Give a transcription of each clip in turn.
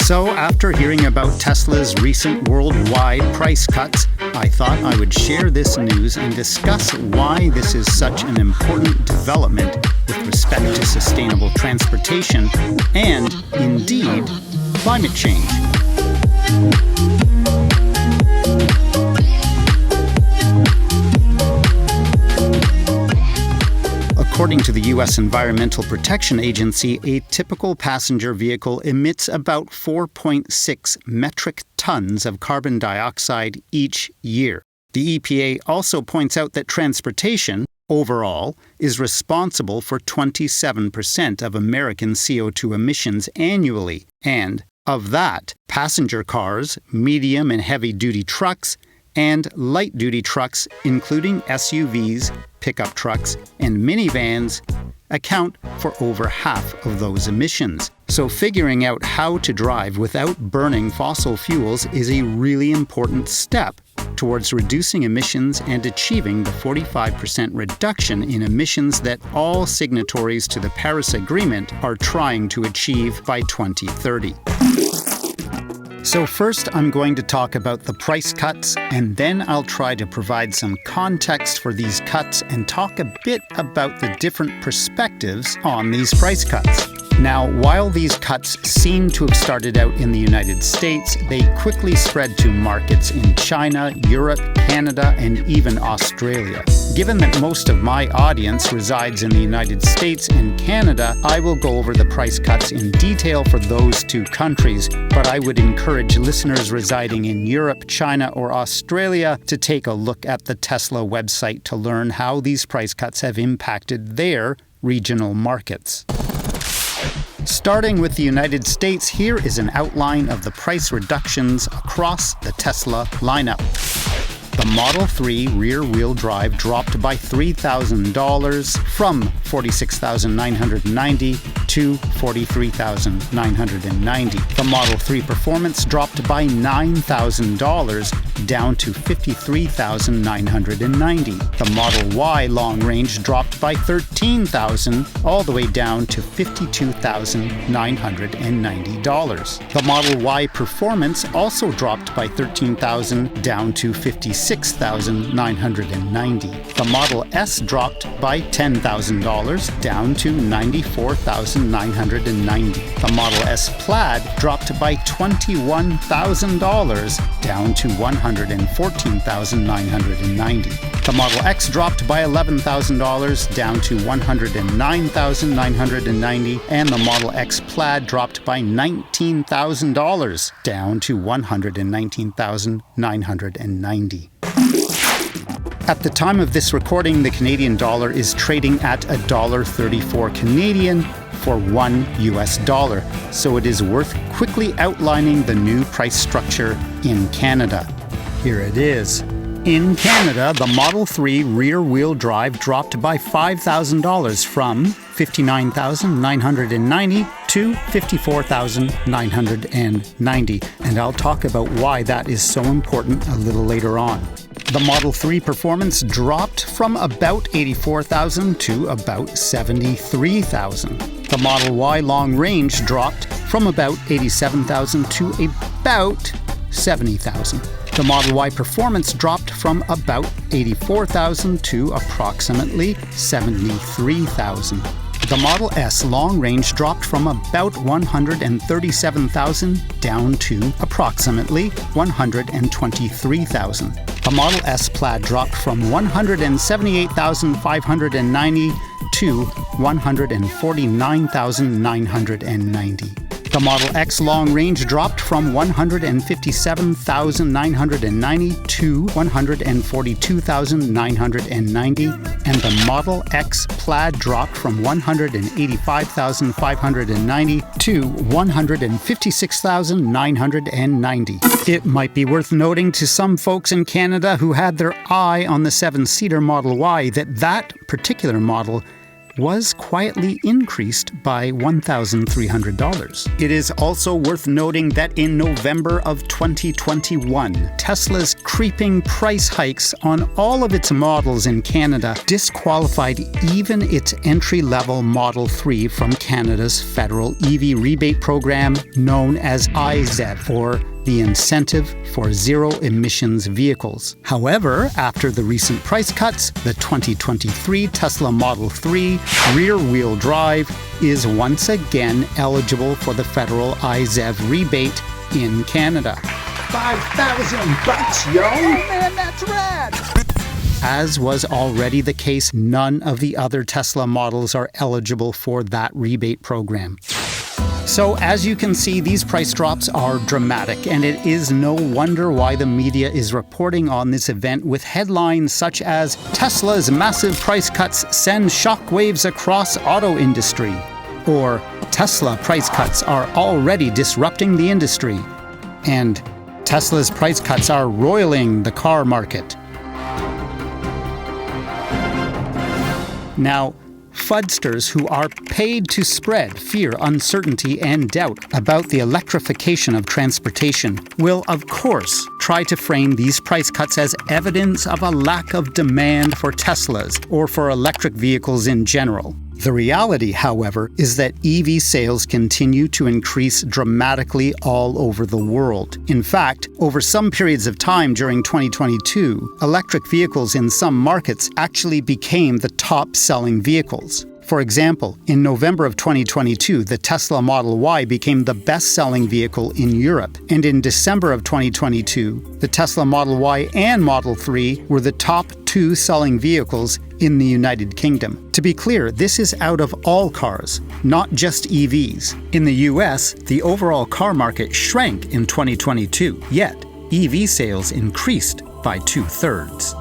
So after hearing about Tesla's recent worldwide price cuts, I thought I would share this news and discuss why this is such an important development with respect to sustainable transportation and, indeed, climate change. According to the U.S. Environmental Protection Agency, a typical passenger vehicle emits about 4.6 metric tons of carbon dioxide each year. The EPA also points out that transportation, overall, is responsible for 27% of American CO2 emissions annually, and, of that, passenger cars, medium and heavy-duty trucks, and light-duty trucks, including SUVs, pickup trucks, and minivans, account for over half of those emissions. So figuring out how to drive without burning fossil fuels is a really important step towards reducing emissions and achieving the 45% reduction in emissions that all signatories to the Paris Agreement are trying to achieve by 2030. So first, I'm going to talk about the price cuts, and then I'll try to provide some context for these cuts and talk a bit about the different perspectives on these price cuts. Now, while these cuts seem to have started out in the United States, they quickly spread to markets in China, Europe, Canada, and even Australia. Given that most of my audience resides in the United States and Canada, I will go over the price cuts in detail for those two countries, but I would encourage listeners residing in Europe, China, or Australia to take a look at the Tesla website to learn how these price cuts have impacted their regional markets. Starting with the United States, here is an outline of the price reductions across the Tesla lineup. The Model 3 rear-wheel drive dropped by $3,000 from $46,990 to $43,990. The Model 3 Performance dropped by $9,000 down to $53,990. The Model Y Long Range dropped by $13,000 all the way down to $52,990. The Model Y Performance also dropped by $13,000 down to $56,990. The Model S dropped by $10,000 down to $94,990. The Model S Plaid dropped by $21,000 down to $114,990. The Model X dropped by $11,000 down to $109,990, and the Model X Plaid dropped by $19,000 down to $119,990. At the time of this recording, the Canadian dollar is trading at $1.34 Canadian for $1 US, so it is worth quickly outlining the new price structure in Canada. Here it is. In Canada, the Model 3 rear-wheel drive dropped by $5,000 from $59,990 to $54,990, and I'll talk about why that is so important a little later on. The Model 3 Performance dropped from about $84,000 to about $73,000. The Model Y Long Range dropped from about $87,000 to about $70,000. The Model Y Performance dropped from about $84,000 to approximately $73,000. The Model S Long Range dropped from about $137,000 down to approximately $123,000. The Model S Plaid dropped from $178,590 to $149,990. The Model X Long Range dropped from $157,990 to $142,990, and the Model X Plaid dropped from $185,590 to $156,990. It might be worth noting to some folks in Canada who had their eye on the 7-seater Model Y that particular model was quietly increased by $1,300. It is also worth noting that in November of 2021, Tesla's creeping price hikes on all of its models in Canada disqualified even its entry-level Model 3 from Canada's federal EV rebate program known as iZEV, or the Incentive for Zero Emissions Vehicles. However, after the recent price cuts, the 2023 Tesla Model 3 rear-wheel drive is once again eligible for the federal iZEV rebate in Canada. $5,000, yo! Oh man, that's rad! As was already the case, none of the other Tesla models are eligible for that rebate program. So as you can see, these price drops are dramatic, and it is no wonder why the media is reporting on this event with headlines such as "Tesla's massive price cuts send shockwaves across auto industry," or "Tesla price cuts are already disrupting the industry," and "Tesla's price cuts are roiling the car market." Now, FUDsters who are paid to spread fear, uncertainty, and doubt about the electrification of transportation will, of course, try to frame these price cuts as evidence of a lack of demand for Teslas or for electric vehicles in general. The reality, however, is that EV sales continue to increase dramatically all over the world. In fact, over some periods of time during 2022, electric vehicles in some markets actually became the top-selling vehicles. For example, in November of 2022, the Tesla Model Y became the best-selling vehicle in Europe. And in December of 2022, the Tesla Model Y and Model 3 were the top two selling vehicles in the United Kingdom. To be clear, this is out of all cars, not just EVs. In the US, the overall car market shrank in 2022, yet EV sales increased by 2/3.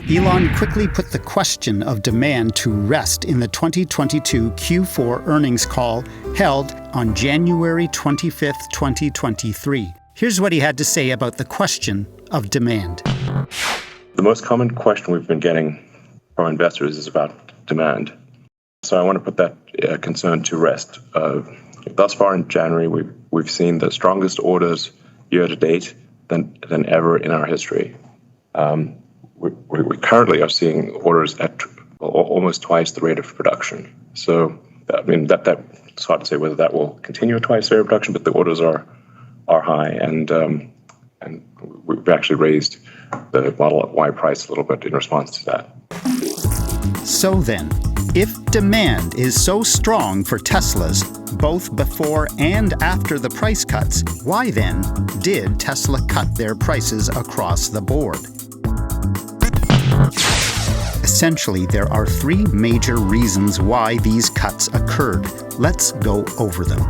Elon quickly put the question of demand to rest in the 2022 Q4 earnings call held on January 25, 2023. Here's what he had to say about the question of demand. The most common question we've been getting from investors is about demand. So I want to put that concern to rest. Thus far in January, we've seen the strongest orders year to date than ever in our history. We currently are seeing orders at almost twice the rate of production. So, I mean, it's hard to say whether that will continue at twice the rate of production, but the orders are high, and we've actually raised the Model Y price a little bit in response to that. So then, if demand is so strong for Teslas, both before and after the price cuts, why then did Tesla cut their prices across the board? Essentially, there are three major reasons why these cuts occurred. Let's go over them.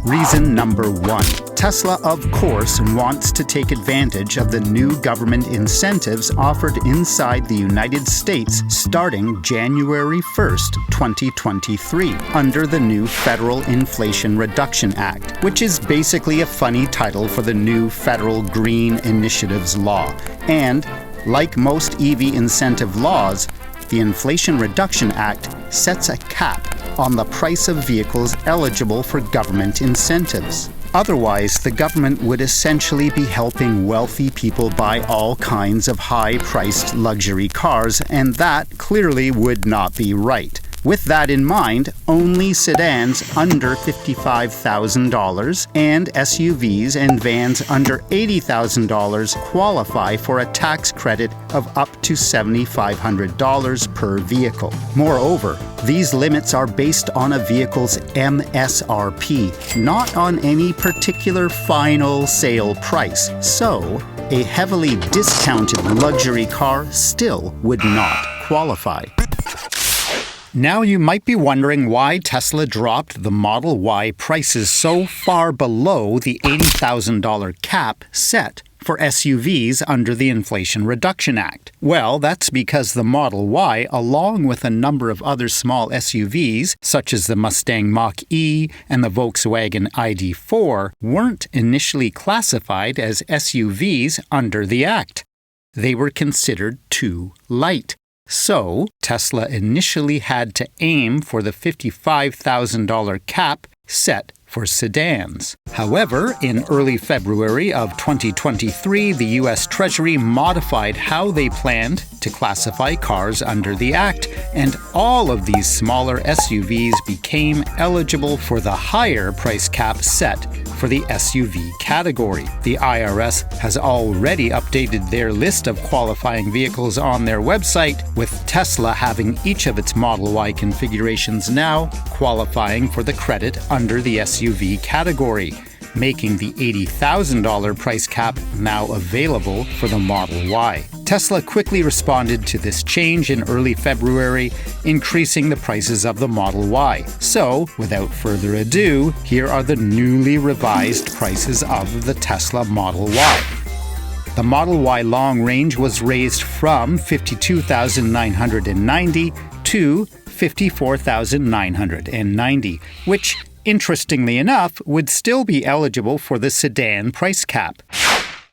Reason number one. Tesla, of course, wants to take advantage of the new government incentives offered inside the United States starting January 1st, 2023, under the new Federal Inflation Reduction Act, which is basically a funny title for the new Federal Green Initiatives Law. And like most EV incentive laws, the Inflation Reduction Act sets a cap on the price of vehicles eligible for government incentives. Otherwise, the government would essentially be helping wealthy people buy all kinds of high-priced luxury cars, and that clearly would not be right. With that in mind, only sedans under $55,000 and SUVs and vans under $80,000 qualify for a tax credit of up to $7,500 per vehicle. Moreover, these limits are based on a vehicle's MSRP, not on any particular final sale price. So, a heavily discounted luxury car still would not qualify. Now you might be wondering why Tesla dropped the Model Y prices so far below the $80,000 cap set for SUVs under the Inflation Reduction Act. Well, that's because the Model Y, along with a number of other small SUVs, such as the Mustang Mach-E and the Volkswagen ID.4, weren't initially classified as SUVs under the Act. they were considered too light. So, Tesla initially had to aim for the $55,000 cap set for sedans. However, in early February of 2023, the U.S. Treasury modified how they planned to classify cars under the Act, and all of these smaller SUVs became eligible for the higher price cap set for the SUV category. The IRS has already updated their list of qualifying vehicles on their website, with Tesla having each of its Model Y configurations now qualifying for the credit under the SUV category, making the $80,000 price cap now available for the Model Y. Tesla quickly responded to this change in early February, increasing the prices of the Model Y. So, without further ado, here are the newly revised prices of the Tesla Model Y. The Model Y long range was raised from $52,990 to $54,990, which, interestingly enough, would still be eligible for the sedan price cap.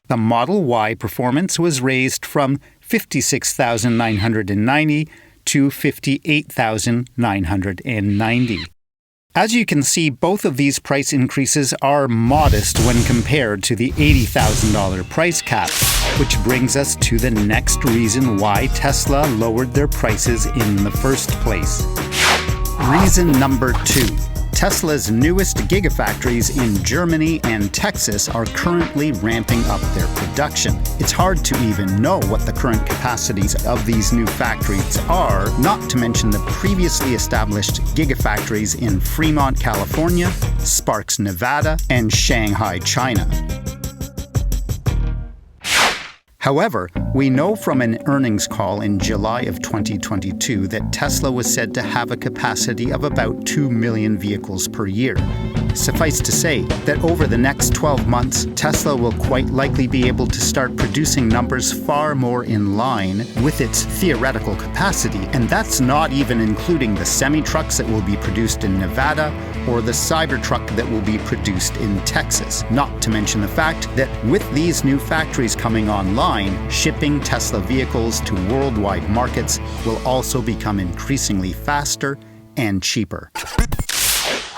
The Model Y Performance was raised from $56,990 to $58,990. As you can see, both of these price increases are modest when compared to the $80,000 price cap, which brings us to the next reason why Tesla lowered their prices in the first place. Reason number 2. Tesla's newest gigafactories in Germany and Texas are currently ramping up their production. It's hard to even know what the current capacities of these new factories are, not to mention the previously established gigafactories in Fremont, California, Sparks, Nevada, and Shanghai, China. However, we know from an earnings call in July of 2022 that Tesla was said to have a capacity of about 2 million vehicles per year. Suffice to say that over the next 12 months, Tesla will quite likely be able to start producing numbers far more in line with its theoretical capacity, and that's not even including the semi-trucks that will be produced in Nevada or the Cybertruck that will be produced in Texas. Not to mention the fact that with these new factories coming online, shipping Tesla vehicles to worldwide markets will also become increasingly faster and cheaper.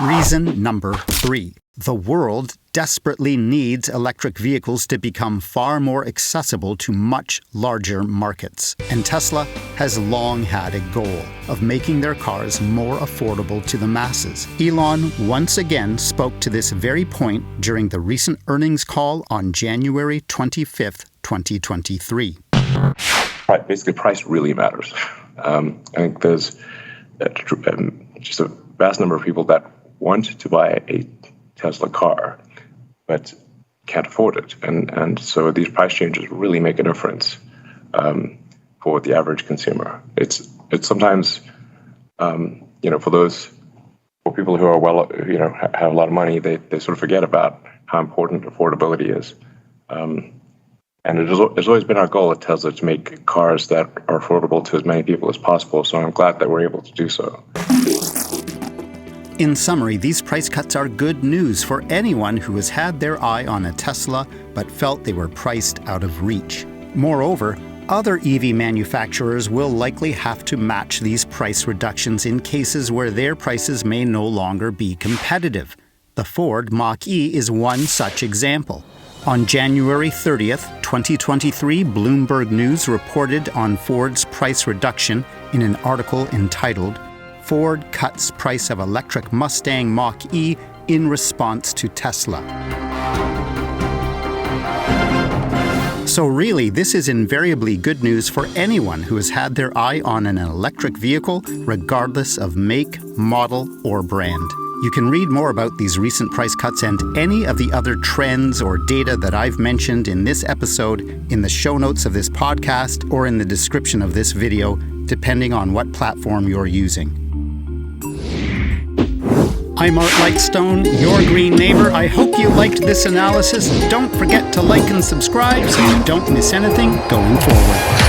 Reason number 3. The world desperately needs electric vehicles to become far more accessible to much larger markets. And Tesla has long had a goal of making their cars more affordable to the masses. Elon once again spoke to this very point during the recent earnings call on January 25th, 2023. Right, basically, price really matters. I think there's just a vast number of people that want to buy a Tesla car, but can't afford it. And so these price changes really make a difference for the average consumer. It's sometimes, for people who are have a lot of money, they sort of forget about how important affordability is. And it's always been our goal at Tesla to make cars that are affordable to as many people as possible. So I'm glad that we're able to do so. In summary, these price cuts are good news for anyone who has had their eye on a Tesla but felt they were priced out of reach. Moreover, other EV manufacturers will likely have to match these price reductions in cases where their prices may no longer be competitive. The Ford Mach-E is one such example. On January 30th, 2023, Bloomberg News reported on Ford's price reduction in an article entitled, "Ford Cuts Price of Electric Mustang Mach-E in Response to Tesla." So really, this is invariably good news for anyone who has had their eye on an electric vehicle, regardless of make, model, or brand. You can read more about these recent price cuts and any of the other trends or data that I've mentioned in this episode in the show notes of this podcast or in the description of this video, depending on what platform you're using. I'm Art Lightstone, your green neighbor. I hope you liked this analysis. Don't forget to like and subscribe so you don't miss anything going forward.